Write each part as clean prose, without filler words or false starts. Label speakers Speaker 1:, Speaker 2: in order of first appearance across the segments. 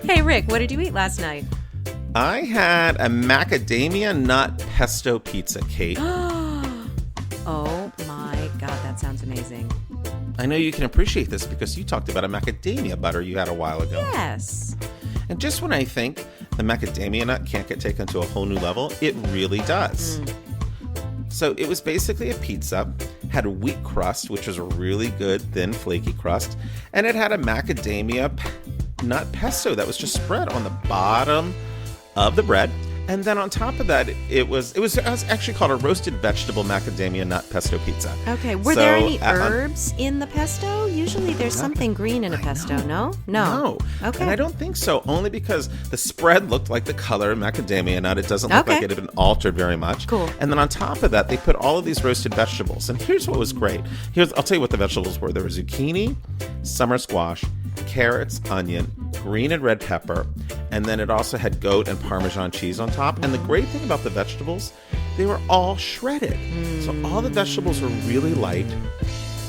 Speaker 1: Hey, Rick, what did you eat last night?
Speaker 2: I had a macadamia nut pesto pizza, Kate.
Speaker 1: Oh my God, that sounds amazing.
Speaker 2: I know you can appreciate this because you talked about a macadamia butter you had a while ago.
Speaker 1: Yes.
Speaker 2: And just when I think the macadamia nut can't get taken to a whole new level, it really does. So it was basically a pizza, had a wheat crust, which was a really good, thin, flaky crust, and it had a macadamia nut pesto that was just spread on the bottom of the bread. And then on top of that, it was actually called a roasted vegetable macadamia nut pesto pizza.
Speaker 1: Okay. Were there any herbs in the pesto? Usually there's something green in a pesto, no?
Speaker 2: No.
Speaker 1: Okay.
Speaker 2: And I don't think so, only because the spread looked like the color of macadamia nut. It doesn't look like it had been altered very much.
Speaker 1: Cool.
Speaker 2: And then on top of that, they put all of these roasted vegetables. And here's what was great. I'll tell you what the vegetables were. There was zucchini, summer squash, carrots, onion, green and red pepper, and then it also had goat and Parmesan cheese on top. And the great thing about the vegetables, they were all shredded. So all the vegetables were really light.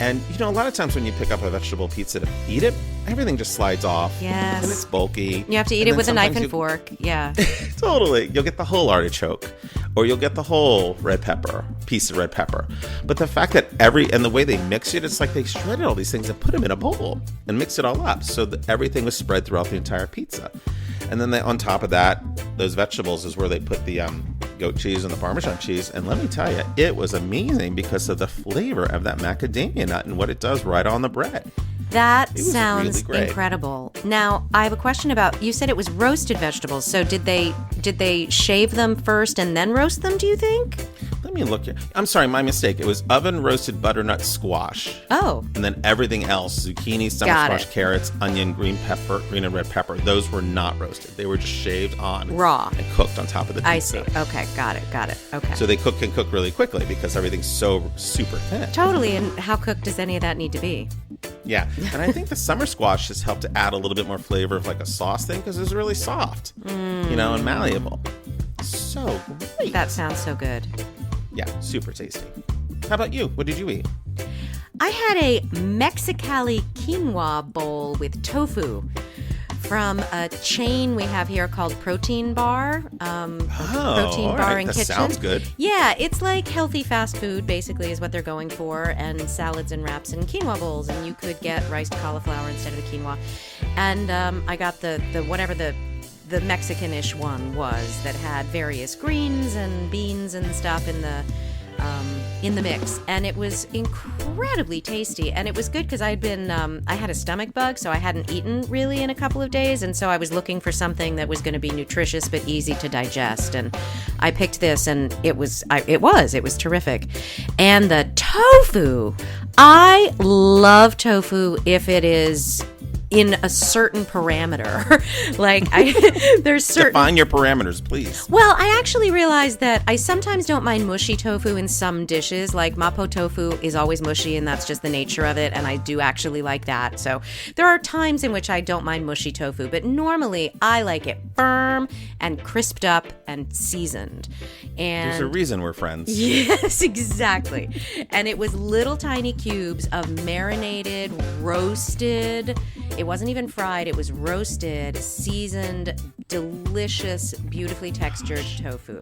Speaker 2: And, a lot of times when you pick up a vegetable pizza to eat it, everything just slides off.
Speaker 1: Yes.
Speaker 2: And it's bulky.
Speaker 1: You have to eat it with a knife and fork. Yeah.
Speaker 2: Totally. You'll get the whole artichoke, or you'll get the whole piece of red pepper. But the fact that and the way they mix it, it's like they shredded all these things and put them in a bowl and mixed it all up. So that everything was spread throughout the entire pizza. And then on top of that, those vegetables is where they put the goat cheese and the Parmesan cheese. And let me tell you, it was amazing because of the flavor of that macadamia nut and what it does right on the bread.
Speaker 1: That sounds really incredible. Now, I have a question about, you said it was roasted vegetables. So did they shave them first and then roast them, do you think?
Speaker 2: Let me look here. I'm sorry, my mistake. It was oven roasted butternut squash.
Speaker 1: Oh.
Speaker 2: And then everything else, zucchini, summer squash, carrots, onion, green and red pepper, those were not roasted. They were just shaved on.
Speaker 1: Raw.
Speaker 2: And cooked on top of the pizza.
Speaker 1: I see. Okay, got it. Okay.
Speaker 2: So they can cook really quickly because everything's so super thin.
Speaker 1: Totally, and how cooked does any of that need to be?
Speaker 2: Yeah, and I think the summer squash has helped to add a little bit more flavor of like a sauce thing because it's really soft, and malleable. So great.
Speaker 1: That sounds so good.
Speaker 2: Yeah, super tasty. How about you? What did you eat?
Speaker 1: I had a Mexicali quinoa bowl with tofu from a chain we have here called Protein Bar. Protein Bar and Kitchen.
Speaker 2: That sounds good.
Speaker 1: Yeah, it's like healthy fast food, basically, is what they're going for, and salads and wraps and quinoa bowls, and you could get riced cauliflower instead of the quinoa. And I got the whatever the Mexican-ish one was that had various greens and beans and stuff in the mix, and it was incredibly tasty. And it was good because I had a stomach bug, so I hadn't eaten really in a couple of days, and so I was looking for something that was going to be nutritious but easy to digest. And I picked this, and it was terrific. And the tofu, I love tofu if it is in a certain parameter. There's certain...
Speaker 2: Define your parameters, please.
Speaker 1: Well, I actually realized that I sometimes don't mind mushy tofu in some dishes. Like mapo tofu is always mushy, and that's just the nature of it, and I do actually like that. So there are times in which I don't mind mushy tofu, but normally I like it firm and crisped up and seasoned. And
Speaker 2: there's a reason we're friends.
Speaker 1: Yes, exactly. And it was little tiny cubes of marinated, roasted... It wasn't even fried. It was roasted, seasoned, delicious, beautifully textured tofu.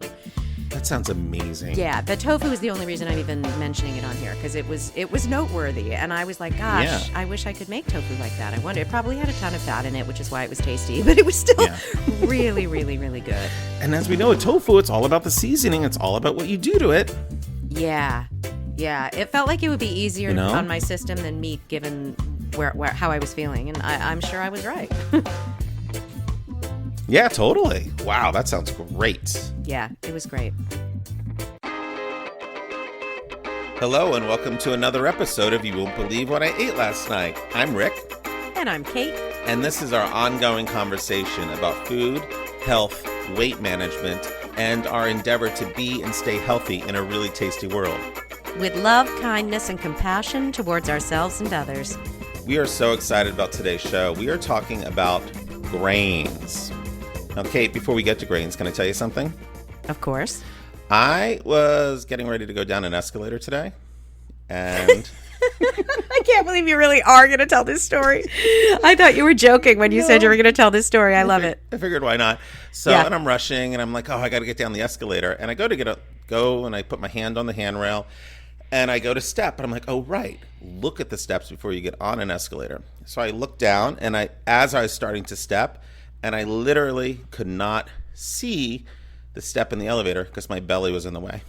Speaker 2: That sounds amazing.
Speaker 1: Yeah, the tofu is the only reason I'm even mentioning it on here, because it was noteworthy. And I was like, gosh, I wish I could make tofu like that. I wonder, it probably had a ton of fat in it, which is why it was tasty, but it was still really, really, really good.
Speaker 2: And as we know with tofu, it's all about the seasoning. It's all about what you do to it.
Speaker 1: Yeah. It felt like it would be easier on my system than meat, given how I was feeling, and I'm sure I was right.
Speaker 2: Yeah, totally. Wow, that sounds great.
Speaker 1: Yeah, it was great.
Speaker 2: Hello, and welcome to another episode of You Won't Believe What I Ate Last Night. I'm Rick.
Speaker 1: And I'm Kate.
Speaker 2: And this is our ongoing conversation about food, health, weight management, and our endeavor to be and stay healthy in a really tasty world.
Speaker 1: With love, kindness, and compassion towards ourselves and others.
Speaker 2: We are so excited about today's show. We are talking about grains. Now, Kate, before we get to grains, can I tell you something?
Speaker 1: Of course.
Speaker 2: I was getting ready to go down an escalator today, and
Speaker 1: I can't believe you really are going to tell this story. I thought you were joking when you said you were going to tell this story. I love it.
Speaker 2: I figured, why not? So, and I'm rushing, and I'm like, oh, I got to get down the escalator. And I go and I put my hand on the handrail, and I go to step, and I'm like, oh, right. Look at the steps before you get on an escalator. So I look down, and as I was starting to step, and I literally could not see the step in the elevator because my belly was in the way.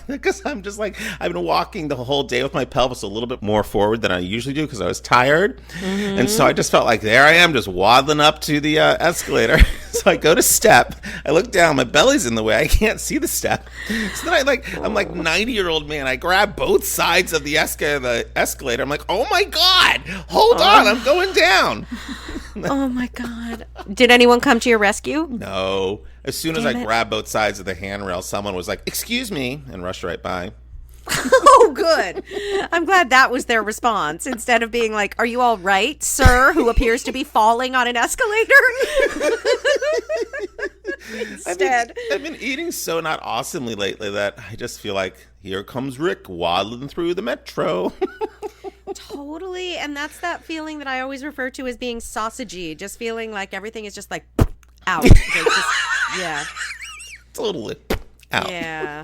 Speaker 2: Because I'm just like, I've been walking the whole day with my pelvis a little bit more forward than I usually do because I was tired. Mm-hmm. And so I just felt like there I am just waddling up to the escalator. So I go to step. I look down. My belly's in the way. I can't see the step. So then I'm like 90-year-old man. I grab both sides of the escalator. I'm like, oh my God, hold on. I'm going down.
Speaker 1: Oh my God. Did anyone come to your rescue?
Speaker 2: No. As soon as I grabbed both sides of the handrail, someone was like, excuse me, and rushed right by.
Speaker 1: Oh, good. I'm glad that was their response instead of being like, are you all right, sir, who appears to be falling on an escalator? Instead.
Speaker 2: I've been eating so not awesomely lately that I just feel like, here comes Rick waddling through the metro.
Speaker 1: Totally. And that's that feeling that I always refer to as being sausagey, just feeling like everything is just like out. Yeah.
Speaker 2: Totally out.
Speaker 1: Yeah.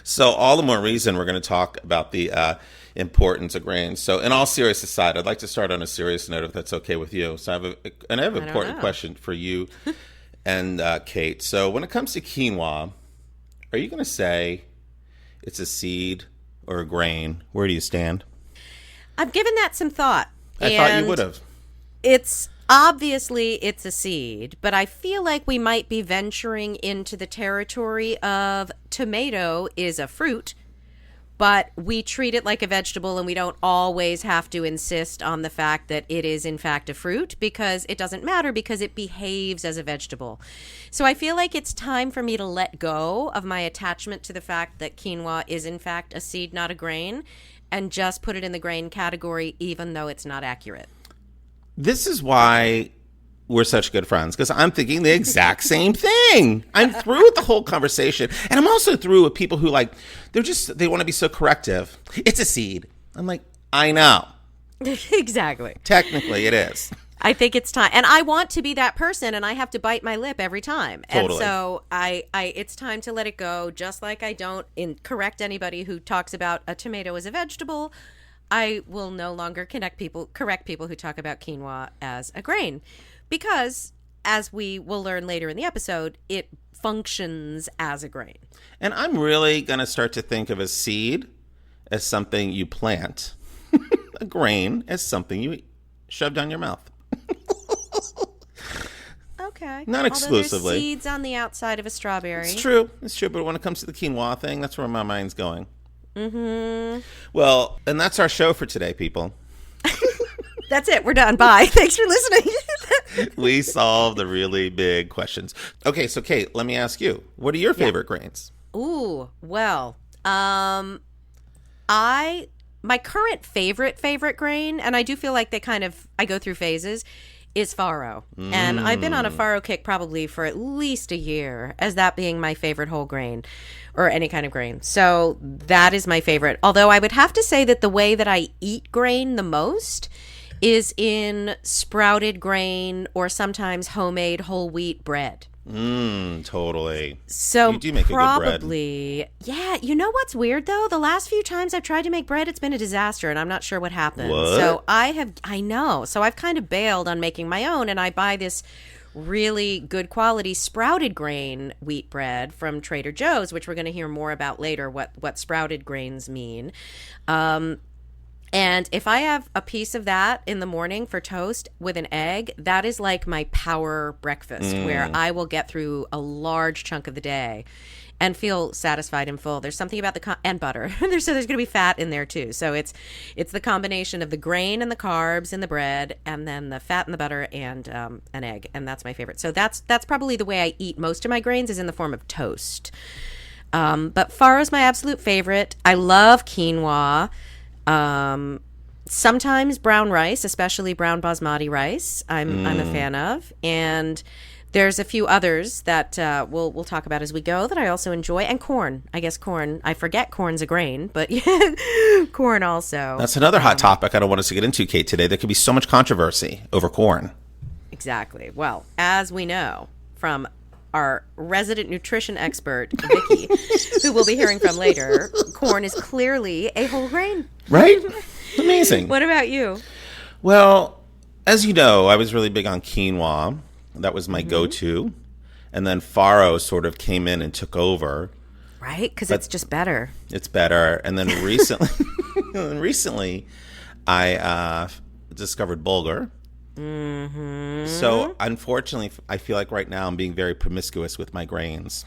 Speaker 2: So all the more reason we're going to talk about the importance of grains. So in all serious aside, I'd like to start on a serious note if that's okay with you. So I have an important question for you and Kate. So when it comes to quinoa, are you going to say it's a seed or a grain? Where do you stand?
Speaker 1: I've given that some thought.
Speaker 2: I thought you would have.
Speaker 1: It's a seed, but I feel like we might be venturing into the territory of tomato is a fruit, but we treat it like a vegetable and we don't always have to insist on the fact that it is in fact a fruit because it doesn't matter because it behaves as a vegetable. So I feel like it's time for me to let go of my attachment to the fact that quinoa is in fact a seed, not a grain, and just put it in the grain category even though it's not accurate.
Speaker 2: This is why we're such good friends, because I'm thinking the exact same thing. I'm through with the whole conversation. And I'm also through with people who they want to be so corrective. It's a seed. I'm like, I know.
Speaker 1: Exactly.
Speaker 2: Technically, it is.
Speaker 1: I think it's time. And I want to be that person, and I have to bite my lip every time.
Speaker 2: Totally.
Speaker 1: And so it's time to let it go, just like I don't correct anybody who talks about a tomato as a vegetable. I will no longer correct people who talk about quinoa as a grain. Because, as we will learn later in the episode, it functions as a grain.
Speaker 2: And I'm really going to start to think of a seed as something you plant. A grain as something you shove down your mouth.
Speaker 1: Okay.
Speaker 2: Not exclusively.
Speaker 1: Although there's seeds on the outside of a strawberry.
Speaker 2: It's true. But when it comes to the quinoa thing, that's where my mind's going.
Speaker 1: Mm-hmm.
Speaker 2: Well, and that's our show for today, people.
Speaker 1: That's it. We're done. Bye. Thanks for listening.
Speaker 2: We solved the really big questions. Okay, so Kate, let me ask you, what are your favorite grains?
Speaker 1: Ooh, well, my current favorite grain, and I do feel like I go through phases, is farro. And I've been on a farro kick probably for at least a year, as that being my favorite whole grain or any kind of grain. So that is my favorite. Although I would have to say that the way that I eat grain the most is in sprouted grain or sometimes homemade whole wheat bread.
Speaker 2: Totally.
Speaker 1: So
Speaker 2: you do make
Speaker 1: probably,
Speaker 2: a good bread.
Speaker 1: Yeah. You know what's weird though? The last few times I've tried to make bread, it's been a disaster, and I'm not sure what happened.
Speaker 2: What?
Speaker 1: So I know. So I've kind of bailed on making my own, and I buy this really good quality sprouted grain wheat bread from Trader Joe's, which we're going to hear more about later. What sprouted grains mean. And if I have a piece of that in the morning for toast with an egg, that is like my power breakfast where I will get through a large chunk of the day and feel satisfied and full. There's something about and butter. There's going to be fat in there too. So it's the combination of the grain and the carbs in the bread, and then the fat and the butter and an egg. And that's my favorite. So that's probably the way I eat most of my grains, is in the form of toast. But farro is my absolute favorite. I love quinoa. Sometimes brown rice, especially brown basmati rice, I'm a fan of. And There's a few others that we'll talk about as we go that I also enjoy. And corn. I guess corn. I forget corn's a grain, but corn also.
Speaker 2: That's another hot topic I don't want us to get into, Kate, today. There could be so much controversy over corn.
Speaker 1: Exactly. Well, as we know from our resident nutrition expert, Vicki, who we'll be hearing from later, corn is clearly a whole grain.
Speaker 2: Right? Amazing.
Speaker 1: What about you?
Speaker 2: Well, as you know, I was really big on quinoa. That was my go-to. And then farro sort of came in and took over.
Speaker 1: Right? Because it's just better.
Speaker 2: It's better. And then recently, I discovered Bulgur. So, unfortunately, I feel like right now I'm being very promiscuous with my grains.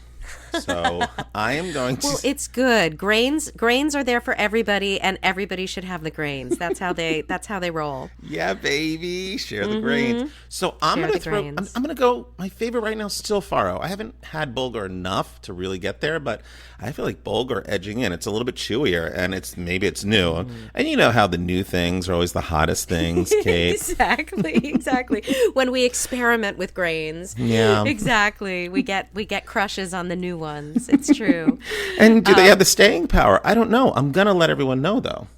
Speaker 2: So I am going to.
Speaker 1: Well, it's good. Grains are there for everybody, and everybody should have the grains. That's how they roll.
Speaker 2: Yeah, baby, share the grains. So I'm gonna go. My favorite right now is still farro. I haven't had Bulgur enough to really get there, but I feel like Bulgur edging in. It's a little bit chewier, and maybe it's new. And you know how the new things are always the hottest things, Kate.
Speaker 1: Exactly. When we experiment with grains,
Speaker 2: yeah,
Speaker 1: exactly. We get crushes on the new ones. It's true.
Speaker 2: And do they have the staying power? I don't know. I'm gonna let everyone know though.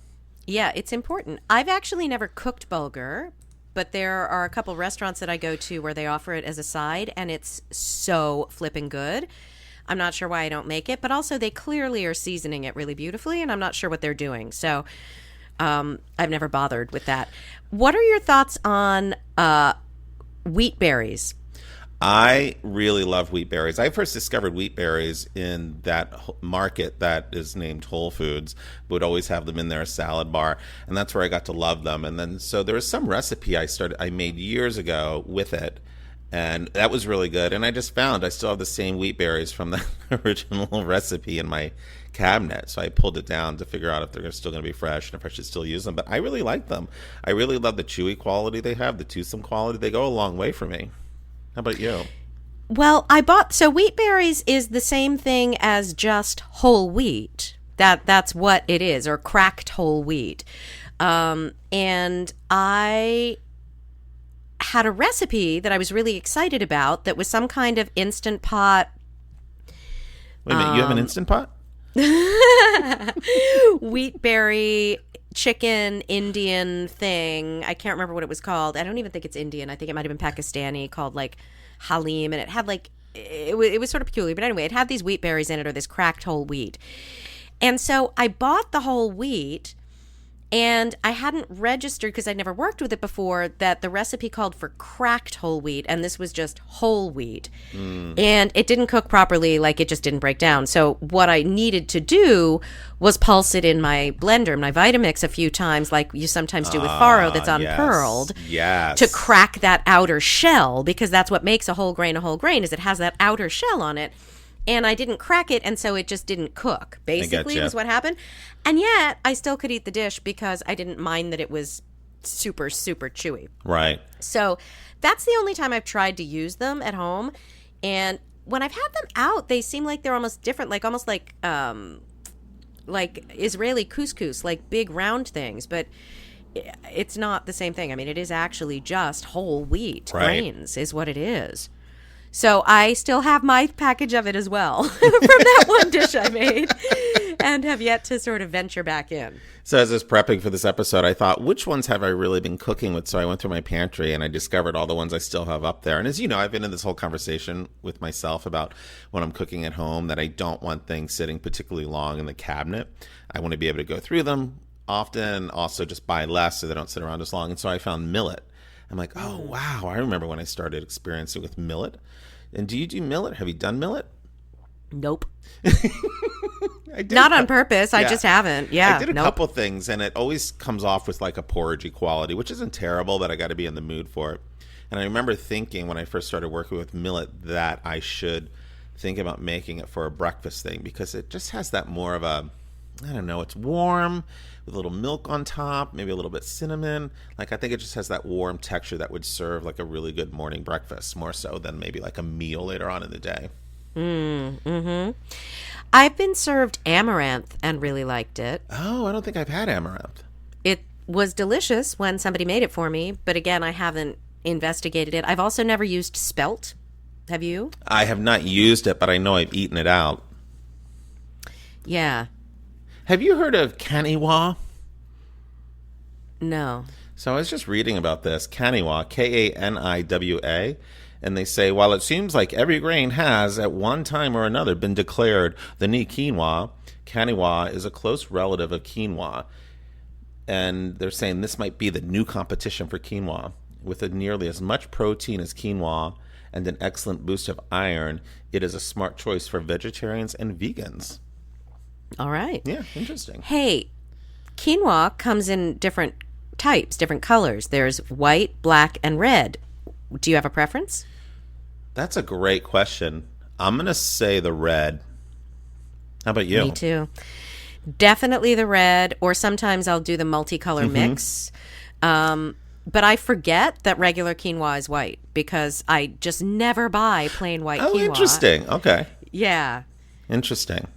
Speaker 1: Yeah, it's important. I've actually never cooked Bulgur, but there are a couple restaurants that I go to where they offer it as a side, and it's so flipping good. I'm not sure why I don't make it, but also they clearly are seasoning it really beautifully, and I'm not sure what they're doing. So I've never bothered with that. What are your thoughts on wheat berries?
Speaker 2: I really love wheat berries. I first discovered wheat berries in that market that is named Whole Foods. Would always have them in their salad bar, and that's where I got to love them. And then so there was some recipe I made years ago with it, and that was really good. And I just found I still have the same wheat berries from the original recipe in my cabinet. So I pulled it down to figure out if they're still going to be fresh and if I should still use them. But I really like them. I really love the chewy quality they have, the toothsome quality. They go a long way for me. How about you?
Speaker 1: Well, so wheat berries is the same thing as just whole wheat. That's what it is, or cracked whole wheat. And I had a recipe that I was really excited about that was some kind of Instant Pot.
Speaker 2: Wait a minute, you have an Instant Pot?
Speaker 1: Wheat berry chicken Indian thing. I can't remember what it was called. I don't even think it's Indian. I think it might have been Pakistani, called like Halim, and it had like it was sort of peculiar. But anyway, it had these wheat berries in it, or this cracked whole wheat. And so I bought the whole wheat, and I hadn't registered, because I'd never worked with it before, that the recipe called for cracked whole wheat, and this was just whole wheat. And it didn't cook properly, like it just didn't break down. So what I needed to do was pulse it in my blender, my Vitamix, a few times, like you sometimes do with farro that's unpearled, to crack that outer shell, because that's what makes a whole grain, is it has that outer shell on it. And I didn't crack it, and so it just didn't cook, basically, was what happened. And yet, I still could eat the dish because I didn't mind that it was super, super chewy.
Speaker 2: Right.
Speaker 1: So that's the only time I've tried to use them at home. And when I've had them out, they seem like they're almost different, almost like Israeli couscous, like big round things. But it's not the same thing. I mean, it is actually just whole wheat grains is what it is. So I still have my package of it as well from that one dish I made, and have yet to sort of venture back in.
Speaker 2: So as I was prepping for this episode, I thought, which ones have I really been cooking with? So I went through my pantry and I discovered all the ones I still have up there. And as you know, I've been in this whole conversation with myself about when I'm cooking at home that I don't want things sitting particularly long in the cabinet. I want to be able to go through them often, also just buy less so they don't sit around as long. And so I found millet. I'm like, oh, wow. I remember when I started experiencing with millet. And do you do millet? Have you done millet?
Speaker 1: Nope. Not on purpose. I just haven't. Yeah.
Speaker 2: I did a couple things, and it always comes off with like a porridgey quality, which isn't terrible, but I got to be in the mood for it. And I remember thinking when I first started working with millet that I should think about making it for a breakfast thing, because it just has that more of a, I don't know, it's warm with a little milk on top, maybe a little bit cinnamon. Like, I think it just has that warm texture that would serve like a really good morning breakfast, more so than maybe like a meal later on in the day.
Speaker 1: I've been served amaranth and really liked it.
Speaker 2: Oh, I don't think I've had amaranth.
Speaker 1: It was delicious when somebody made it for me, but again, I haven't investigated it. I've also never used spelt. Have you?
Speaker 2: I have not used it, but I know I've eaten it out.
Speaker 1: Yeah.
Speaker 2: Have you heard of quinoa?
Speaker 1: No.
Speaker 2: So I was just reading about this. Quinoa, Kaniwa. And they say, while it seems like every grain has, at one time or another, been declared the new quinoa, quinoa is a close relative of quinoa. And they're saying this might be the new competition for quinoa. With nearly as much protein as quinoa and an excellent boost of iron, it is a smart choice for vegetarians and vegans.
Speaker 1: All right.
Speaker 2: Yeah, interesting.
Speaker 1: Hey, quinoa comes in different types, different colors. There's white, black, and red. Do you have a preference?
Speaker 2: That's a great question. I'm going to say the red. How about you?
Speaker 1: Me too. Definitely the red, or sometimes I'll do the multicolor mix. But I forget that regular quinoa is white because I just never buy plain white quinoa.
Speaker 2: Oh, interesting. Okay.
Speaker 1: Yeah.
Speaker 2: Interesting.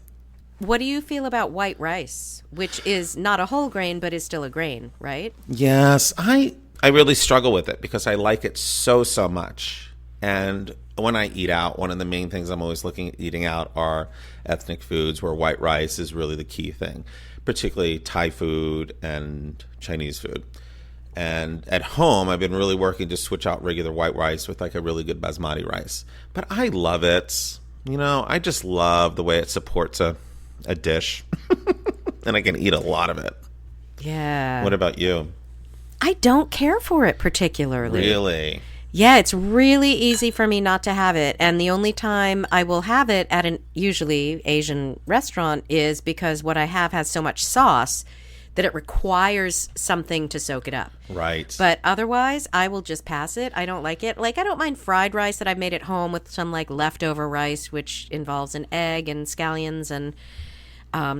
Speaker 1: What do you feel about white rice, which is not a whole grain, but is still a grain, right?
Speaker 2: Yes, I really struggle with it because I like it so much. And when I eat out, one of the main things I'm always looking at eating out are ethnic foods where white rice is really the key thing, particularly Thai food and Chinese food. And at home, I've been really working to switch out regular white rice with like a really good basmati rice. But I love it. You know, I just love the way it supports a dish. And I can eat a lot of it.
Speaker 1: Yeah.
Speaker 2: What about you?
Speaker 1: I don't care for it particularly.
Speaker 2: Really?
Speaker 1: Yeah, it's really easy for me not to have it. And the only time I will have it at an usually Asian restaurant is because what I have has so much sauce that it requires something to soak it up.
Speaker 2: Right.
Speaker 1: But otherwise, I will just pass it. I don't like it. Like, I don't mind fried rice that I've made at home with some, like, leftover rice, which involves an egg and scallions and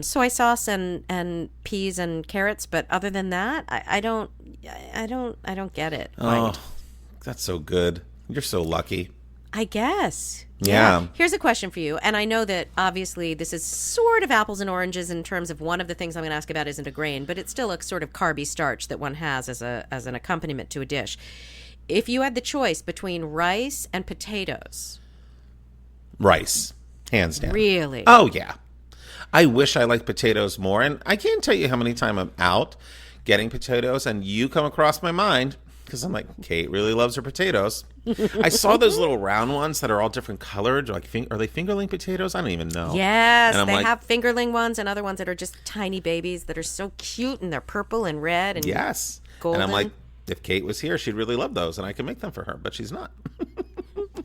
Speaker 1: soy sauce and peas and carrots. But other than that, I don't get it.
Speaker 2: Oh, that's so good. You're so lucky.
Speaker 1: I guess.
Speaker 2: Yeah.
Speaker 1: Here's a question for you. And I know that obviously this is sort of apples and oranges in terms of one of the things I'm going to ask about isn't a grain, but it's still a sort of carby starch that one has as an accompaniment to a dish. If you had the choice between rice and potatoes.
Speaker 2: Rice. Hands down.
Speaker 1: Really?
Speaker 2: Oh, yeah. I wish I liked potatoes more. And I can't tell you how many times I'm out getting potatoes and you come across my mind because I'm like, Kate really loves her potatoes. I saw those little round ones that are all different colored. Like, are they fingerling potatoes? I don't even know.
Speaker 1: Yes, they have fingerling ones and other ones that are just tiny babies that are so cute and they're purple and red and
Speaker 2: yes.
Speaker 1: golden.
Speaker 2: And I'm like, if Kate was here, she'd really love those and I could make them for her, but she's not.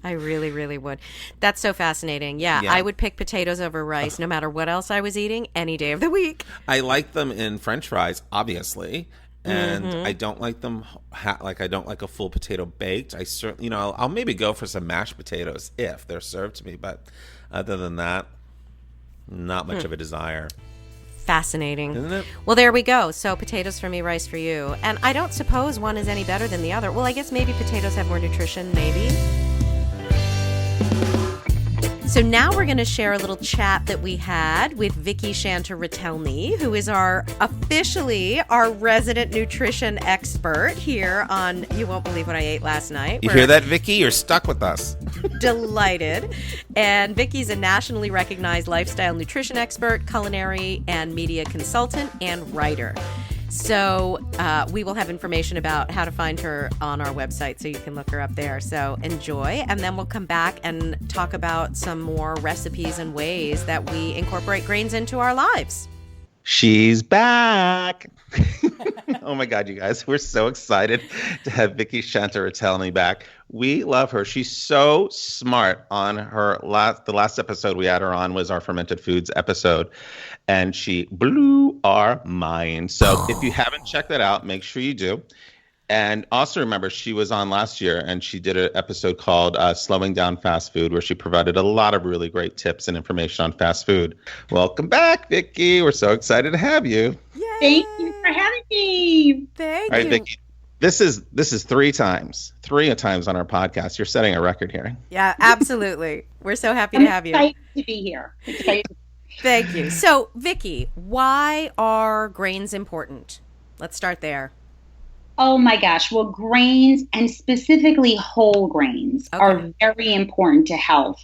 Speaker 1: I really, really would. That's so fascinating. Yeah, I would pick potatoes over rice no matter what else I was eating any day of the week.
Speaker 2: I like them in French fries, obviously. And I don't like them like I don't like a full potato baked. I certainly, I'll maybe go for some mashed potatoes if they're served to me, but other than that, not much of a desire.
Speaker 1: Fascinating.
Speaker 2: Isn't it?
Speaker 1: Well, there we go. So potatoes for me, rice for you. And I don't suppose one is any better than the other. Well, I guess maybe potatoes have more nutrition, maybe. So now we're going to share a little chat that we had with Vicki Shanta Retelny, who is officially our resident nutrition expert here on You Won't Believe What I Ate Last Night.
Speaker 2: You hear that, Vicki? You're stuck with us.
Speaker 1: Delighted. And Vicki's a nationally recognized lifestyle nutrition expert, culinary and media consultant, and writer. So we will have information about how to find her on our website, so you can look her up there. So enjoy, and then we'll come back and talk about some more recipes and ways that we incorporate grains into our lives.
Speaker 2: She's back. Oh my God, you guys, we're so excited to have Vicki Shanta Retelny back. We love her. She's so smart. On the last episode we had her on was our fermented foods episode, and she blew our mind. So if you haven't checked that out, make sure you do. And also remember, she was on last year and she did an episode called Slowing Down Fast Food, where she provided a lot of really great tips and information on fast food. Welcome back, Vicki. We're so excited to have you.
Speaker 1: Yay.
Speaker 3: Thank you for having me.
Speaker 1: Thank
Speaker 2: All right,
Speaker 1: you.
Speaker 2: Vicki. This is three times on our podcast. You're setting a record here.
Speaker 1: Yeah, absolutely. We're so happy to have you.
Speaker 3: I'm excited to be here.
Speaker 1: Thank you. So, Vicki, why are grains important? Let's start there.
Speaker 3: Oh my gosh. Well, grains and specifically whole grains are very important to health.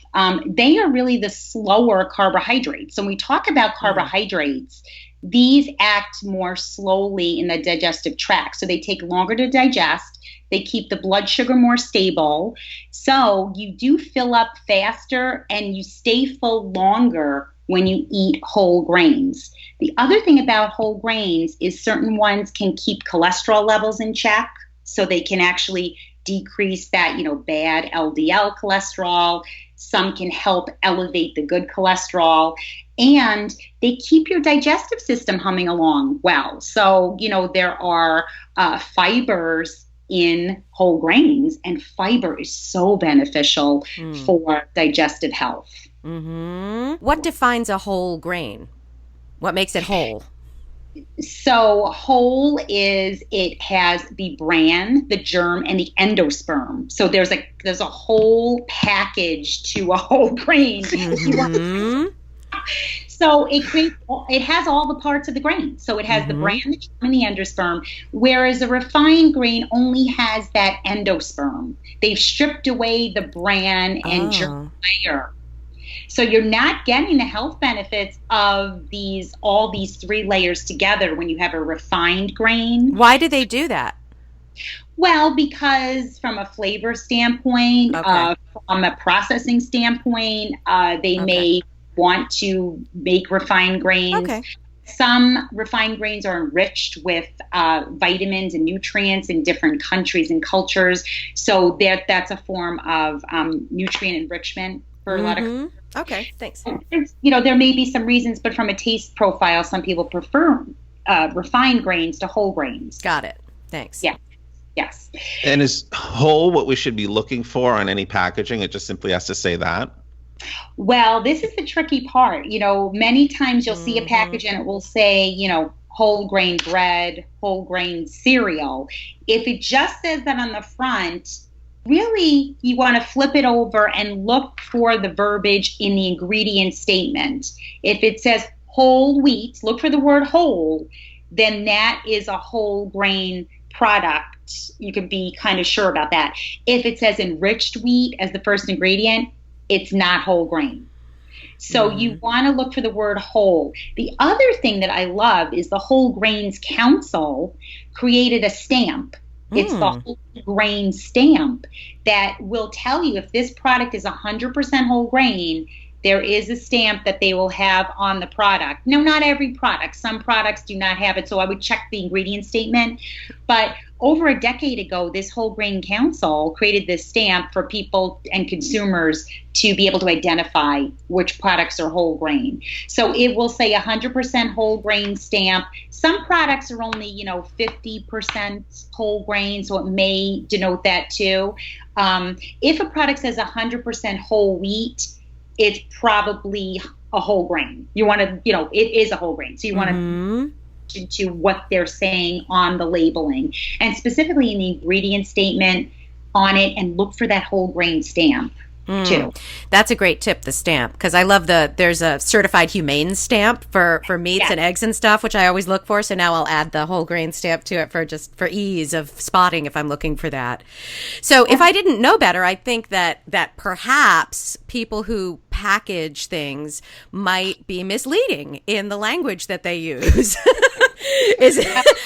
Speaker 3: They are really the slower carbohydrates. So when we talk about carbohydrates, these act more slowly in the digestive tract. So they take longer to digest. They keep the blood sugar more stable. So you do fill up faster and you stay full longer when you eat whole grains. The other thing about whole grains is certain ones can keep cholesterol levels in check. So they can actually decrease that, bad LDL cholesterol. Some can help elevate the good cholesterol. And they keep your digestive system humming along well. So, there are fibers in whole grains, and fiber is so beneficial for digestive health.
Speaker 1: Mm-hmm. What defines a whole grain? What makes it whole?
Speaker 3: So whole is it has the bran, the germ, and the endosperm. So there's a whole package to a whole grain.
Speaker 1: Mm-hmm.
Speaker 3: So it has all the parts of the grain. So it has the bran, the germ, and the endosperm, whereas a refined grain only has that endosperm. They've stripped away the bran and germ layer. So you're not getting the health benefits of all these three layers together when you have a refined grain.
Speaker 1: Why do they do that?
Speaker 3: Well, because from a flavor standpoint, from a processing standpoint, they may want to make refined grains. Okay. Some refined grains are enriched with vitamins and nutrients in different countries and cultures. So that's a form of nutrient enrichment for a lot of.
Speaker 1: Okay, thanks.
Speaker 3: There may be some reasons, but from a taste profile, some people prefer refined grains to whole grains.
Speaker 1: Got it. Thanks.
Speaker 3: Yeah. Yes.
Speaker 2: And is whole what we should be looking for on any packaging? It just simply has to say that?
Speaker 3: Well, this is the tricky part. Many times you'll see a package and it will say, whole grain bread, whole grain cereal. If it just says that on the front, really you want to flip it over and look for the verbiage in the ingredient statement. If it says whole wheat, look for the word whole, then that is a whole grain product. You can be kind of sure about that. If it says enriched wheat as the first ingredient, it's not whole grain. So you want to look for the word whole. The other thing that I love is the Whole Grains Council created a stamp. It's the whole grain stamp that will tell you if this product is 100% whole grain. There is a stamp that they will have on the product. No, not every product. Some products do not have it, so I would check the ingredient statement. But over a decade ago, this Whole Grain Council created this stamp for people and consumers to be able to identify which products are whole grain. So it will say 100% whole grain stamp. Some products are only, 50% whole grain, so it may denote that too. If a product says 100% whole wheat, it's probably a whole grain. You want to, it is a whole grain. So you want to into what they're saying on the labeling, and specifically in the ingredient statement on it, and look for that whole grain stamp too.
Speaker 1: That's a great tip, the stamp, because I love there's a certified humane stamp for meats and eggs and stuff, which I always look for. So now I'll add the whole grain stamp to it for ease of spotting if I'm looking for that. So if I didn't know better, I think that perhaps people who package things might be misleading in the language that they use.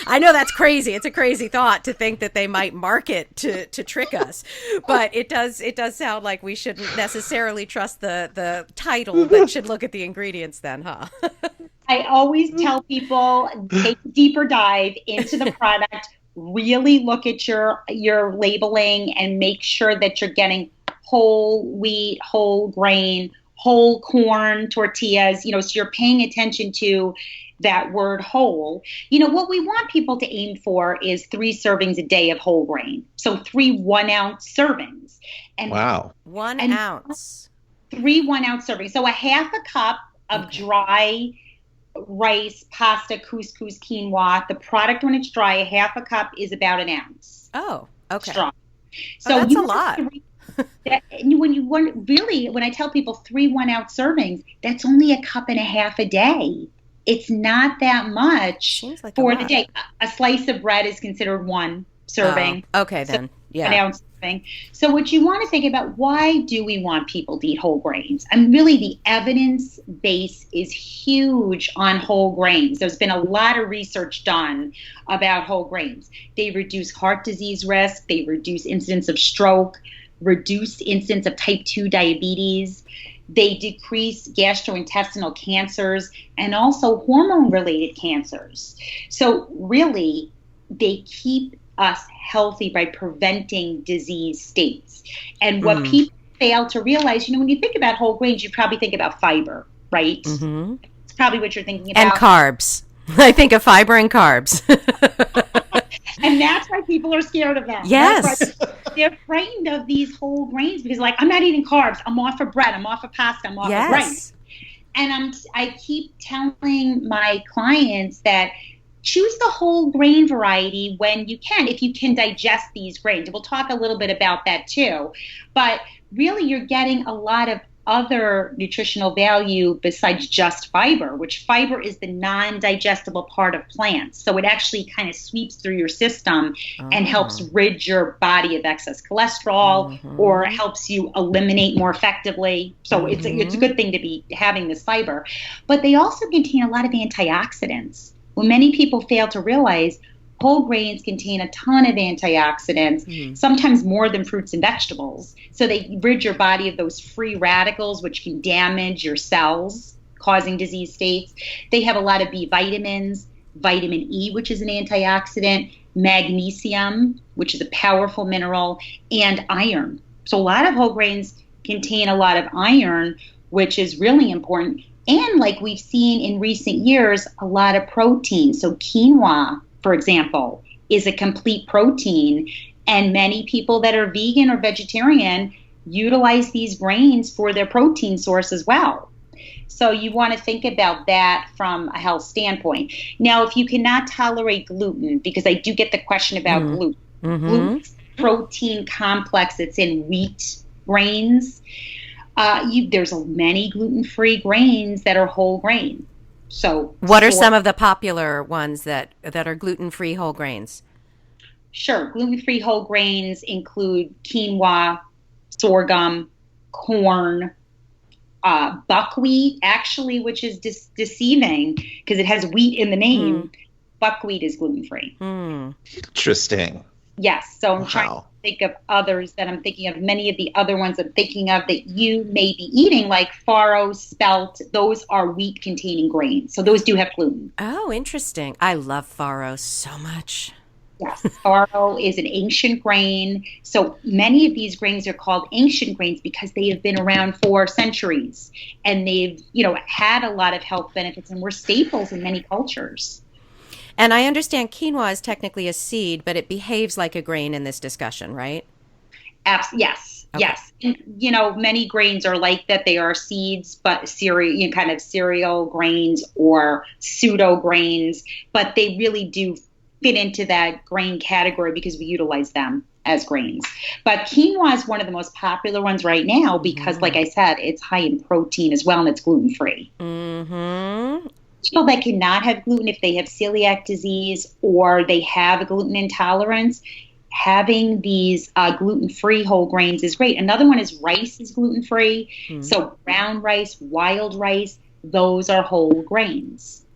Speaker 1: I know that's crazy. It's a crazy thought to think that they might market to trick us, but it does sound like we shouldn't necessarily trust the title, but should look at the ingredients then, huh?
Speaker 3: I always tell people, take a deeper dive into the product, really look at your labeling and make sure that you're getting whole wheat, whole grain, whole corn tortillas, so you're paying attention to that word whole. What we want people to aim for is 3 servings a day of whole grain. So 3 1-ounce servings. And
Speaker 2: wow.
Speaker 1: 1 ounce.
Speaker 3: 3 1-ounce servings. So a half a cup of dry rice, pasta, couscous, quinoa. The product when it's dry, a half a cup is about 1 ounce.
Speaker 1: Oh, okay.
Speaker 3: Strong. So
Speaker 1: that's a lot.
Speaker 3: When I tell people 3 1-ounce servings, that's only a cup and a half a day. It's not that much
Speaker 1: like
Speaker 3: for the day. A slice of bread is considered 1 serving.
Speaker 1: Okay,
Speaker 3: So,
Speaker 1: then. Yeah.
Speaker 3: an ounce serving. So what you want to think about, why do we want people to eat whole grains? And really the evidence base is huge on whole grains. There's been a lot of research done about whole grains. They reduce heart disease risk, they reduce incidence of stroke, reduce incidence of type 2 diabetes. They decrease gastrointestinal cancers and also hormone-related cancers. So really, they keep us healthy by preventing disease states. And what people fail to realize, when you think about whole grains, you probably think about fiber, right?
Speaker 1: Mm-hmm.
Speaker 3: It's probably what you're thinking about.
Speaker 1: And carbs. I think of fiber and carbs.
Speaker 3: And that's why people are scared of them.
Speaker 1: Yes.
Speaker 3: They're frightened of these whole grains because, I'm not eating carbs. I'm off of bread. I'm off of pasta. I'm off of rice. And I keep telling my clients that choose the whole grain variety when you can, if you can digest these grains. We'll talk a little bit about that too. But really, you're getting a lot of other nutritional value besides just fiber, which fiber is the non-digestible part of plants. So it actually kind of sweeps through your system and helps rid your body of excess cholesterol or helps you eliminate more effectively. So it's a good thing to be having this fiber. But they also contain a lot of antioxidants. What many people fail to realize, whole grains contain a ton of antioxidants, sometimes more than fruits and vegetables. So they rid your body of those free radicals, which can damage your cells, causing disease states. They have a lot of B vitamins, vitamin E, which is an antioxidant, magnesium, which is a powerful mineral, and iron. So a lot of whole grains contain a lot of iron, which is really important. And like we've seen in recent years, a lot of protein. So quinoa, for example, is a complete protein. And many people that are vegan or vegetarian utilize these grains for their protein source as well. So you want to think about that from a health standpoint. Now, if you cannot tolerate gluten, because I do get the question about gluten, gluten's protein complex that's in wheat grains. There's many gluten-free grains that are whole grain. So,
Speaker 1: what are some of the popular ones that are gluten-free whole grains?
Speaker 3: Sure. Gluten-free whole grains include quinoa, sorghum, corn, buckwheat, actually, which is deceiving because it has wheat in the name. Buckwheat is gluten-free.
Speaker 2: Interesting.
Speaker 3: Yes. So I'm trying to think of others that I'm thinking of. Many of the other ones I'm thinking of that you may be eating, like farro, spelt, those are wheat-containing grains. So those do have gluten.
Speaker 1: Oh, interesting. I love farro so much.
Speaker 3: Yes, farro is an ancient grain. So many of these grains are called ancient grains because they have been around for centuries. And they've, had a lot of health benefits and were staples in many cultures.
Speaker 1: And I understand quinoa is technically a seed, but it behaves like a grain in this discussion, right?
Speaker 3: Yes. Okay. Yes. Many grains are like that. They are seeds, but cereal grains or pseudo grains, but they really do fit into that grain category because we utilize them as grains. But quinoa is one of the most popular ones right now because, like I said, it's high in protein as well, and it's gluten-free. People that cannot have gluten, if they have celiac disease or they have a gluten intolerance, having these gluten-free whole grains is great. Another one is rice is gluten-free. So brown rice, wild rice, those are whole grains.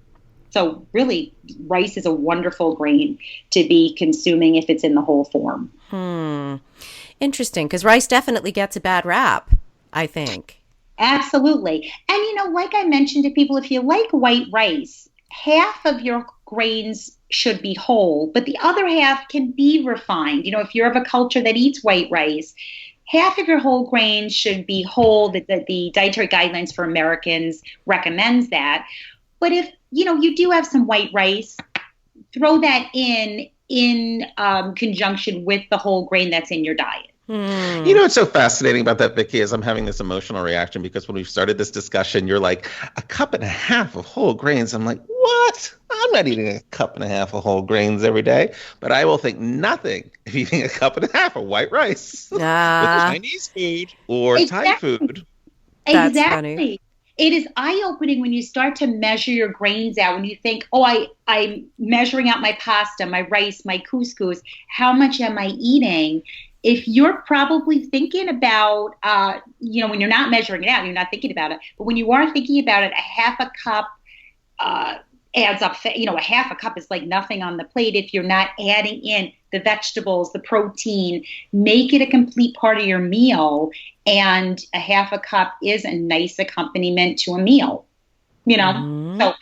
Speaker 3: So really, rice is a wonderful grain to be consuming if it's in the whole form.
Speaker 1: Interesting, because rice definitely gets a bad rap, I think.
Speaker 3: Absolutely. And, like I mentioned to people, if you like white rice, half of your grains should be whole, but the other half can be refined. If you're of a culture that eats white rice, half of your whole grains should be whole. The dietary guidelines for Americans recommends that. But if, you do have some white rice, throw that in conjunction with the whole grain that's in your diet.
Speaker 2: What's so fascinating about that, Vicki, is I'm having this emotional reaction because when we started this discussion, you're like, 1.5 cups of whole grains. I'm like, what? I'm not eating 1.5 cups of whole grains every day, but I will think nothing of eating 1.5 cups of white rice with Chinese food or Thai food.
Speaker 1: That's
Speaker 3: exactly.
Speaker 1: funny.
Speaker 3: It is eye-opening when you start to measure your grains out, when you think, oh, I'm measuring out my pasta, my rice, my couscous. How much am I eating? If you're probably thinking about, when you're not measuring it out, you're not thinking about it. But when you are thinking about it, a half a cup adds up. A half a cup is like nothing on the plate if you're not adding in the vegetables, the protein. Make it a complete part of your meal. And a half a cup is a nice accompaniment to a meal, So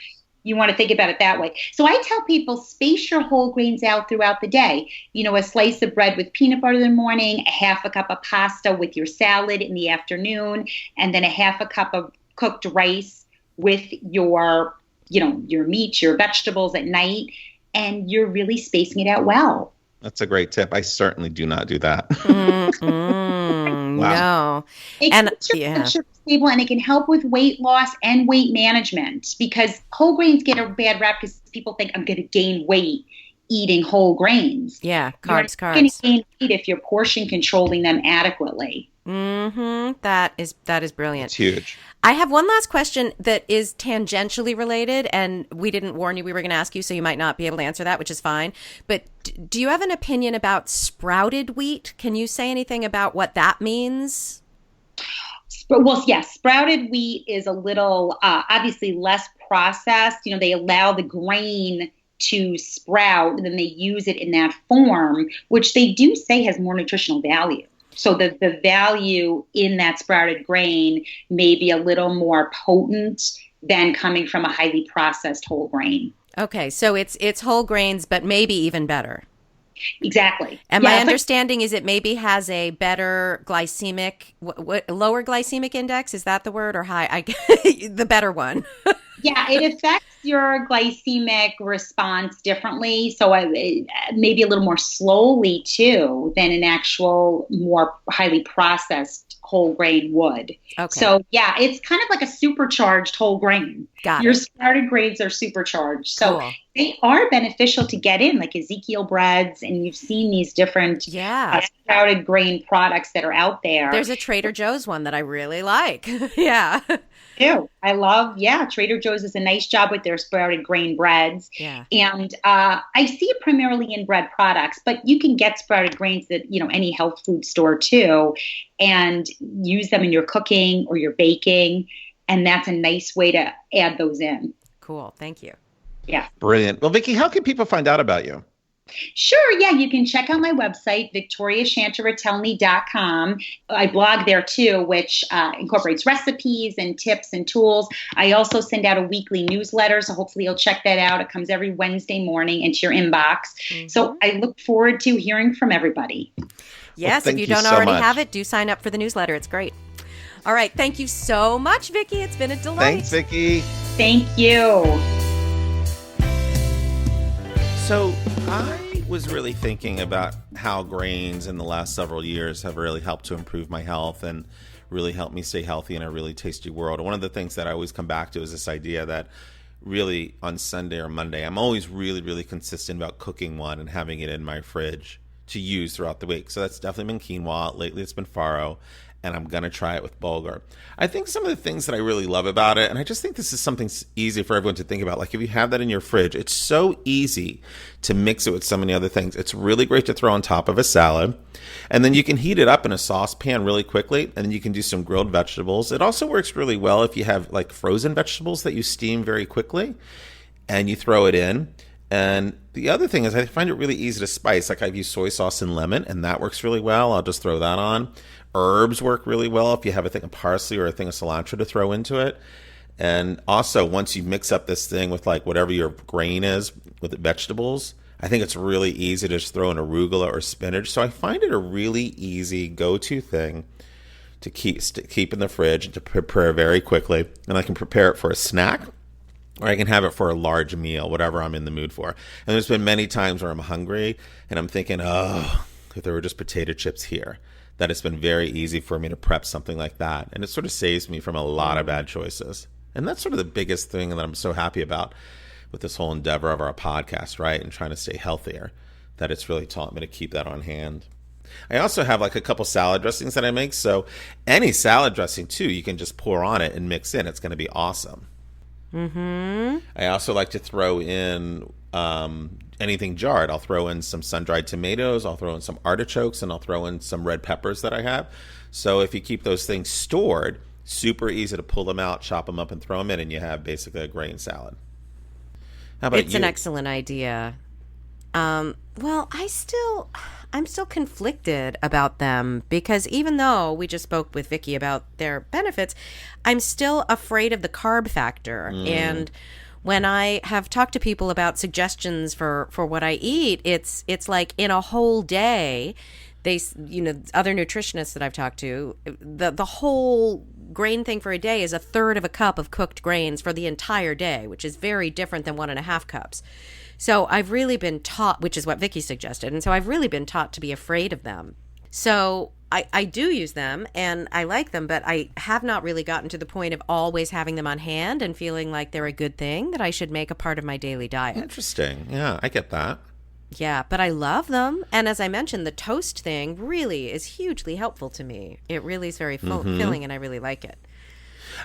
Speaker 3: you want to think about it that way. So I tell people, space your whole grains out throughout the day. A slice of bread with peanut butter in the morning, a half a cup of pasta with your salad in the afternoon, and then a half a cup of cooked rice with your meat, your vegetables at night, and you're really spacing it out well.
Speaker 2: That's a great tip. I certainly do not do that.
Speaker 1: Wow. No.
Speaker 3: It keeps your blood sugar stable, and it can help with weight loss and weight management, because whole grains get a bad rap because people think I'm going to gain weight eating whole grains.
Speaker 1: Yeah, carbs.
Speaker 3: You're going to gain weight if you're portion controlling them adequately.
Speaker 1: That is brilliant.
Speaker 2: It's huge.
Speaker 1: I have one last question that is tangentially related, and we didn't warn you we were going to ask you, so you might not be able to answer that, which is fine. But do you have an opinion about sprouted wheat? Can you say anything about what that means?
Speaker 3: Well, yes, sprouted wheat is a little, obviously less processed. They allow the grain to sprout, and then they use it in that form, which they do say has more nutritional value. So the value in that sprouted grain may be a little more potent than coming from a highly processed whole grain.
Speaker 1: Okay, so it's whole grains, but maybe even better.
Speaker 3: Exactly.
Speaker 1: And my understanding is it maybe has a better glycemic, lower glycemic index. Is that the word, or high? The better one.
Speaker 3: Yeah, it affects your glycemic response differently. So maybe a little more slowly too than an actual more highly processed whole grain would.
Speaker 1: Okay.
Speaker 3: So yeah, it's kind of like a supercharged whole grain.
Speaker 1: Got it.
Speaker 3: Your sprouted grains are supercharged. So
Speaker 1: cool.
Speaker 3: They are beneficial to get in, like Ezekiel breads, and you've seen these different sprouted grain products that are out there.
Speaker 1: There's a Trader Joe's one that I really like. Yeah.
Speaker 3: I love, Trader Joe's does a nice job with their sprouted grain breads.
Speaker 1: Yeah.
Speaker 3: And I see it primarily in bread products, but you can get sprouted grains at, any health food store too, and use them in your cooking or your baking. And that's a nice way to add those in.
Speaker 1: Cool. Thank you.
Speaker 3: Yeah.
Speaker 2: Brilliant. Well, Vicki, how can people find out about you?
Speaker 3: Sure. Yeah. You can check out my website, victoriashantaretelny.com. I blog there too, which incorporates recipes and tips and tools. I also send out a weekly newsletter, so hopefully you'll check that out. It comes every Wednesday morning into your inbox. Mm-hmm. So I look forward to hearing from evereverybody.
Speaker 1: Yes.
Speaker 2: Well,
Speaker 1: if you don't already have it, do sign up for the newsletter. It's great. All right. Thank you so much, Vicki. It's been a delight.
Speaker 2: Thanks, Vicki.
Speaker 3: Thank you.
Speaker 2: So I was really thinking about how grains in the last several years have really helped to improve my health and really helped me stay healthy in a really tasty world. And one of the things that I always come back to is this idea that really on Sunday or Monday, I'm always really, really consistent about cooking one and having it in my fridge to use throughout the week. So that's definitely been quinoa. Lately it's been farro. And I'm going to try it with bulgur. I think some of the things that I really love about it, and I just think this is something easy for everyone to think about. Like if you have that in your fridge, it's so easy to mix it with so many other things. It's really great to throw on top of a salad. And then you can heat it up in a saucepan really quickly. And then you can do some grilled vegetables. It also works really well if you have like frozen vegetables that you steam very quickly and you throw it in. And the other thing is I find it really easy to spice. Like I've used soy sauce and lemon, and that works really well. I'll just throw that on. Herbs work really well if you have a thing of parsley or a thing of cilantro to throw into it. And also, once you mix up this thing with like whatever your grain is with the vegetables, I think it's really easy to just throw in arugula or spinach. So I find it a really easy go-to thing to keep in the fridge and to prepare very quickly. And I can prepare it for a snack, or I can have it for a large meal, whatever I'm in the mood for. And there's been many times where I'm hungry and I'm thinking, oh, if there were just potato chips here, that it's been very easy for me to prep something like that. And it sort of saves me from a lot of bad choices. And that's sort of the biggest thing that I'm so happy about with this whole endeavor of our podcast, right? And trying to stay healthier, that it's really taught me to keep that on hand. I also have like a couple salad dressings that I make. So any salad dressing too, you can just pour on it and mix in. It's going to be awesome.
Speaker 1: Mm-hmm.
Speaker 2: I also like to throw in anything jarred. I'll throw in some sun-dried tomatoes. I'll throw in some artichokes, and I'll throw in some red peppers that I have. So if you keep those things stored, super easy to pull them out, chop them up, and throw them in, and you have basically a grain salad. How about
Speaker 1: It's an excellent idea. Well, I'm still conflicted about them because even though we just spoke with Vicki about their benefits, I'm still afraid of the carb factor. And when I have talked to people about suggestions for what I eat, it's like in a whole day, other nutritionists that I've talked to, the whole grain thing for a day is a third of a cup of cooked grains for the entire day, which is very different than 1.5 cups. So I've really been taught, which is what Vicki suggested, and so I've really been taught to be afraid of them. So I do use them, and I like them, but I have not really gotten to the point of always having them on hand and feeling like they're a good thing that I should make a part of my daily diet.
Speaker 2: Interesting. Yeah, I get that.
Speaker 1: Yeah, but I love them. And as I mentioned, the toast thing really is hugely helpful to me. It really is very filling, and I really like it.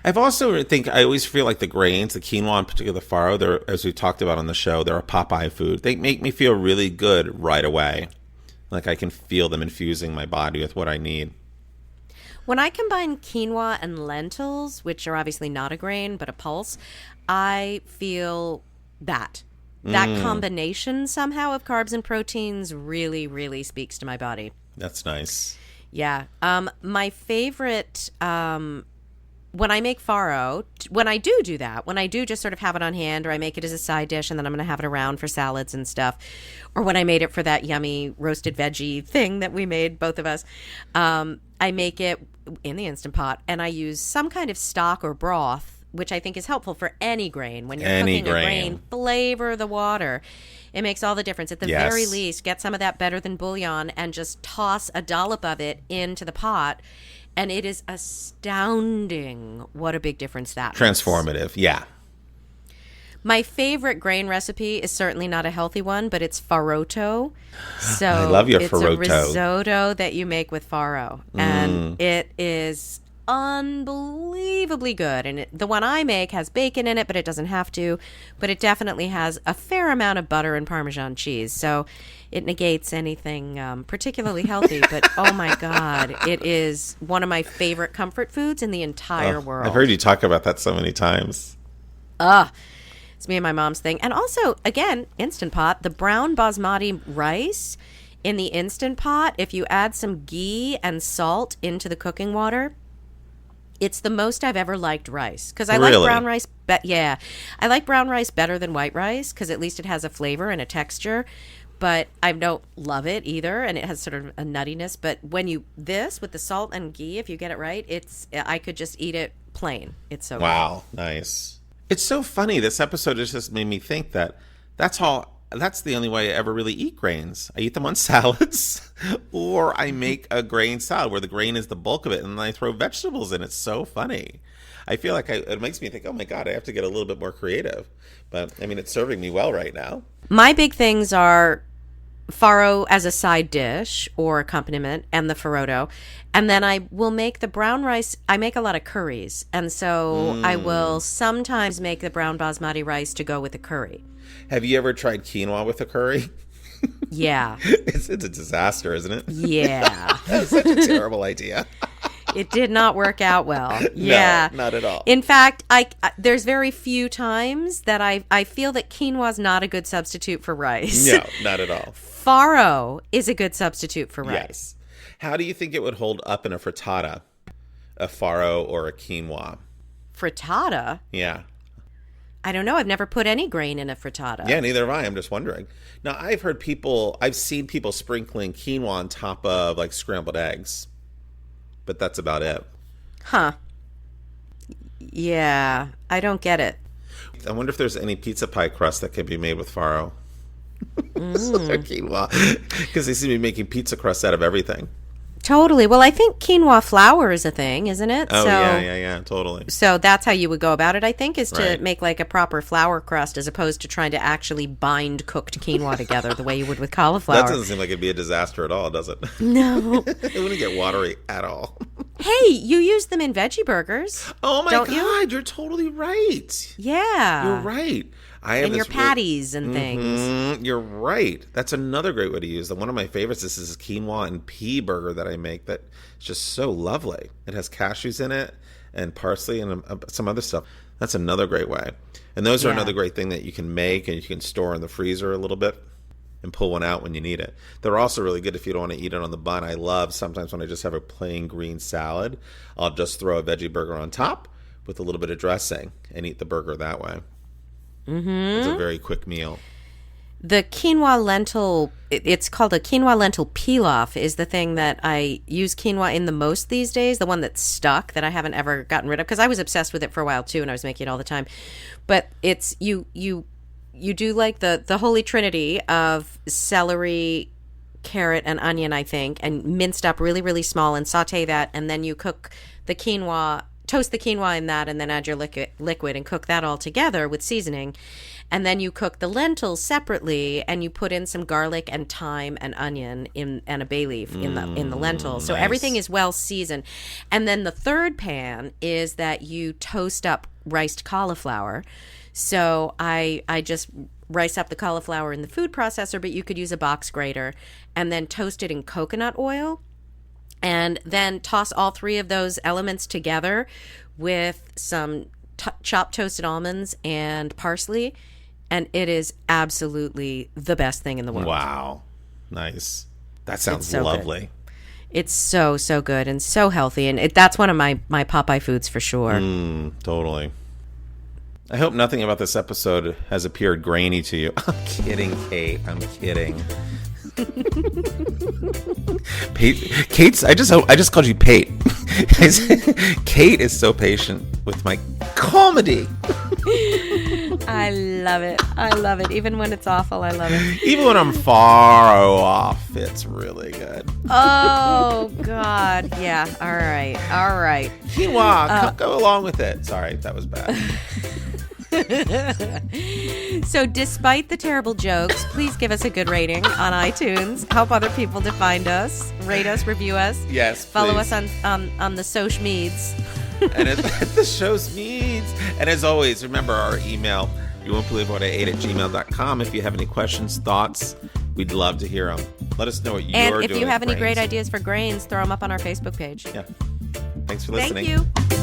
Speaker 2: I always feel like the grains, the quinoa in particular, the farro, they're, as we talked about on the show, they're a Popeye food. They make me feel really good right away. Like I can feel them infusing my body with what I need.
Speaker 1: When I combine quinoa and lentils, which are obviously not a grain, but a pulse, I feel that combination somehow of carbs and proteins really, really speaks to my body.
Speaker 2: That's nice.
Speaker 1: Yeah. My favorite... when I make farro, when I do that, when I do just sort of have it on hand, or I make it as a side dish and then I'm going to have it around for salads and stuff, or when I made it for that yummy roasted veggie thing that we made, both of us, I make it in the Instant Pot, and I use some kind of stock or broth, which I think is helpful for any grain. When you're cooking a grain, flavor the water. It makes all the difference. At the very least, get some of that better than bouillon and just toss a dollop of it into the pot. And it is astounding what a big difference that makes.
Speaker 2: Transformative, yeah.
Speaker 1: My favorite grain recipe is certainly not a healthy one, but it's farroto. So
Speaker 2: I love your
Speaker 1: it's
Speaker 2: farroto.
Speaker 1: It's a risotto that you make with farro. And it is unbelievably good. And the one I make has bacon in it, but it doesn't have to. But it definitely has a fair amount of butter and Parmesan cheese. So it negates anything particularly healthy. But oh my God, it is one of my favorite comfort foods in the entire world.
Speaker 2: I've heard you talk about that so many times.
Speaker 1: It's me and my mom's thing. And also, again, Instant Pot, the brown basmati rice in the Instant Pot, if you add some ghee and salt into the cooking water, it's the most I've ever liked rice. Because I like brown rice. I like brown rice better than white rice because at least it has a flavor and a texture. But I don't love it either, and it has sort of a nuttiness. But when this with the salt and ghee, if you get it right, I could just eat it plain. It's so
Speaker 2: wow, good. Nice. It's so funny. This episode just made me think that that's the only way I ever really eat grains. I eat them on salads, or I make a grain salad where the grain is the bulk of it, and then I throw vegetables in. It's so funny. I feel like it makes me think, oh my God, I have to get a little bit more creative. But I mean, it's serving me well right now. My
Speaker 1: big things are farro as a side dish or accompaniment, and the farroto. And then I will make the brown rice. I make a lot of curries. And so I will sometimes make the brown basmati rice to go with the curry.
Speaker 2: Have you ever tried quinoa with a curry?
Speaker 1: Yeah.
Speaker 2: It's a disaster, isn't it?
Speaker 1: Yeah.
Speaker 2: That's such a terrible idea.
Speaker 1: It did not work out well. Yeah.
Speaker 2: No, not at all.
Speaker 1: In fact, there's very few times that I feel that quinoa is not a good substitute for rice.
Speaker 2: No, not at all.
Speaker 1: Farro is a good substitute for rice.
Speaker 2: Yes. How do you think it would hold up in a frittata? A farro or a quinoa?
Speaker 1: Frittata?
Speaker 2: Yeah.
Speaker 1: I don't know. I've never put any grain in a frittata.
Speaker 2: Yeah, neither have I. I'm just wondering. Now, I've seen people sprinkling quinoa on top of like scrambled eggs, but that's about it.
Speaker 1: Huh. Yeah, I don't get it.
Speaker 2: I wonder if there's any pizza pie crust that can be made with farro. Quinoa. Because they seem to be making pizza crust out of everything.
Speaker 1: Totally. Well, I think quinoa flour is a thing, isn't it?
Speaker 2: Oh, yeah, totally.
Speaker 1: So that's how you would go about it, I think, is to
Speaker 2: Right.
Speaker 1: make like a proper flour crust as opposed to trying to actually bind cooked quinoa together the way you would with cauliflower.
Speaker 2: That doesn't seem like it'd be a disaster at all, does it?
Speaker 1: No.
Speaker 2: It wouldn't get watery at all.
Speaker 1: Hey, you use them in veggie burgers.
Speaker 2: Oh my
Speaker 1: Don't
Speaker 2: God,
Speaker 1: you?
Speaker 2: are totally right.
Speaker 1: Yeah.
Speaker 2: You're right. I have
Speaker 1: In your
Speaker 2: this
Speaker 1: patties and things.
Speaker 2: You're right. That's another great way to use them. One of my favorites is this quinoa and pea burger that I make that is just so lovely. It has cashews in it and parsley and some other stuff. That's another great way. And those are
Speaker 1: Yeah.
Speaker 2: another great thing that you can make and you can store in the freezer a little bit and pull one out when you need it. They're also really good if you don't want to eat it on the bun. I love sometimes when I just have a plain green salad, I'll just throw a veggie burger on top with a little bit of dressing and eat the burger that way. Mm-hmm. It's a very quick meal.
Speaker 1: The quinoa lentil, it's called a quinoa lentil pilaf, is the thing that I use quinoa in the most these days, the one that's stuck that I haven't ever gotten rid of, because I was obsessed with it for a while too and I was making it all the time. But it's, you do like the holy trinity of celery, carrot, and onion, I think, and minced up really, really small and saute that, and then you cook the quinoa, toast the quinoa in that, and then add your liquid and cook that all together with seasoning. And then you cook the lentils separately, and you put in some garlic and thyme and onion and a bay leaf in the lentils. So
Speaker 2: nice.
Speaker 1: everything is well seasoned. And then the third pan is that you toast up riced cauliflower. So I just rice up the cauliflower in the food processor, but you could use a box grater, and then toast it in coconut oil. And then toss all three of those elements together with some chopped toasted almonds and parsley. And it is absolutely the best thing in the world.
Speaker 2: Wow. Nice. That sounds
Speaker 1: It's so
Speaker 2: lovely.
Speaker 1: good. It's so, so good and so healthy. And that's one of my Popeye foods for sure.
Speaker 2: Totally. I hope nothing about this episode has appeared grainy to you. I'm kidding, Kate. I'm kidding. Kate's. I just called you Pate. Kate is so patient with my comedy.
Speaker 1: I love it. I love it. Even when it's awful, I love it.
Speaker 2: Even when I'm far off, it's really good.
Speaker 1: Oh, God. Yeah. All right. All right.
Speaker 2: Quinoa, go along with it. Sorry, that was bad.
Speaker 1: So despite the terrible jokes, please give us a good rating on iTunes. Help other people to find us. Rate us, review us.
Speaker 2: Yes,
Speaker 1: Follow
Speaker 2: please.
Speaker 1: us on the social meds.
Speaker 2: And at the show's needs. And as always, remember our email, you won't believe what I ate @gmail.com. If you have any questions, thoughts, we'd love to hear them. Let us know what you're doing.
Speaker 1: And if you have
Speaker 2: with
Speaker 1: any great
Speaker 2: grains.
Speaker 1: ideas for grains, throw them up on our Facebook page.
Speaker 2: Yeah. Thanks for listening.
Speaker 1: Thank you.